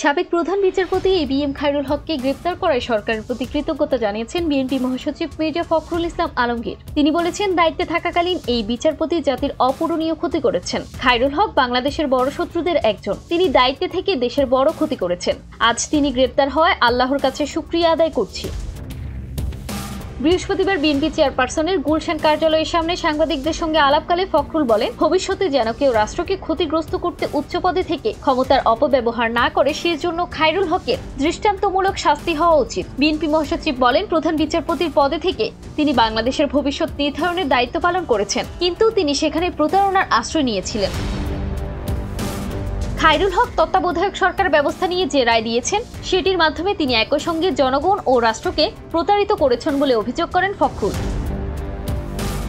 সাবেক প্রধান বিচারপতি এবিএম খায়রুল হককে গ্রেফতার করায় সরকারের প্রতি কৃতজ্ঞতা জানিয়েছেন বিএনপি মহাসচিব মির্জা ফখরুল ইসলাম আলমগীর। তিনি বলেছেন, দায়িত্বে থাকাকালীন এই বিচারপতি জাতির অপূরণীয় ক্ষতি করেছেন। খায়রুল হক বাংলাদেশের বড় শত্রুদের একজন। তিনি দায়িত্বে থেকে দেশের বড় ক্ষতি করেছেন। আজ তিনি গ্রেফতার হওয়ায় আল্লাহর কাছে শুকরিয়া আদায় করছি। বৃহস্পতিবার বিএনপি চেয়ারপারসনের গুলশান কার্যালয়ের সামনে সাংবাদিকদের সঙ্গে আলাপকালে ফখরুল বলেন, ভবিষ্যতে যেন কেউ রাষ্ট্রকে ক্ষতিগ্রস্ত করতে উচ্চ পদে থেকে ক্ষমতার অপব্যবহার না করে সেজন্য খায়রুল হকের দৃষ্টান্তমূলক শাস্তি হওয়া উচিত। বিএনপি মহাসচিব বলেন, প্রধান বিচারপতির পদে থেকে তিনি বাংলাদেশের ভবিষ্যৎ নির্ধারণের দায়িত্ব পালন করেছেন, কিন্তু তিনি সেখানে প্রতারণার আশ্রয় নিয়েছিলেন। খায়রুল হক তত্ত্বাবধায়ক সরকার ব্যবস্থা নিয়ে যে রায় দিয়েছেন সেটির মাধ্যমে তিনি একই সঙ্গে জনগণ ও রাষ্ট্রকে প্রতারিত করেছেন বলে অভিযোগ করেন ফখরুল।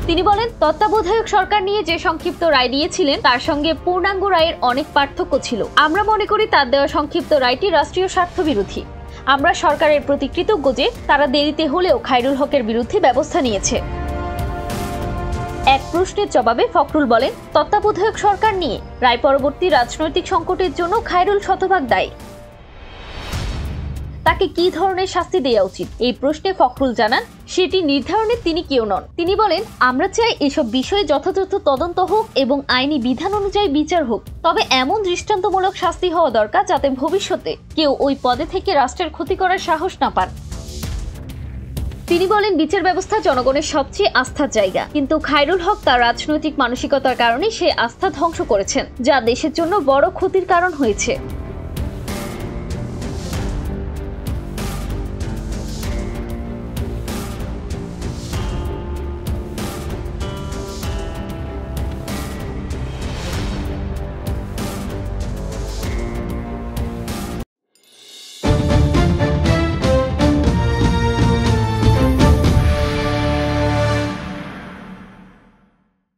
তিনি বলেন, তত্ত্বাবধায়ক সরকার নিয়ে যে সংক্ষিপ্ত রায় দিয়েছিলেন তার সঙ্গে পূর্ণাঙ্গ রায়ের অনেক পার্থক্য ছিল। আমরা মনে করি তার দেওয়া সংক্ষিপ্ত রায়টি রাষ্ট্রীয় স্বার্থ বিরোধী। আমরা সরকারের প্রতি কৃতজ্ঞ যে তারা দেরিতে হলেও খায়রুল হকের বিরুদ্ধে ব্যবস্থা নিয়েছে। এক প্রশ্নের জবাবে ফখরুল বলেন, তত্ত্বাবধায়ক সরকার নিয়ে রায় পরবর্তী রাজনৈতিক সংকটের জন্য খায়রুল শতভাগ দায়ী। তাকে কি ধরনের শাস্তি দেওয়া উচিত এই প্রশ্নে ফখরুল জানান, সেটি নির্ধারণে তিনি কেউ নন। তিনি বলেন, আমরা চাই এসব বিষয়ে যথাযথ তদন্ত হোক এবং আইনি বিধান অনুযায়ী বিচার হোক। তবে এমন দৃষ্টান্তমূলক শাস্তি হওয়া দরকার যাতে ভবিষ্যতে কেউ ওই পদে থেকে রাষ্ট্রের ক্ষতি করার সাহস না পান। তিনি বলেন, বিচার ব্যবস্থা জনগণের সবচেয়ে আস্থার জায়গা, কিন্তু খায়রুল হক তার রাজনৈতিক মানসিকতার কারণে সে আস্থা ধ্বংস করেছেন, যা দেশের জন্য বড় ক্ষতির কারণ হয়েছে।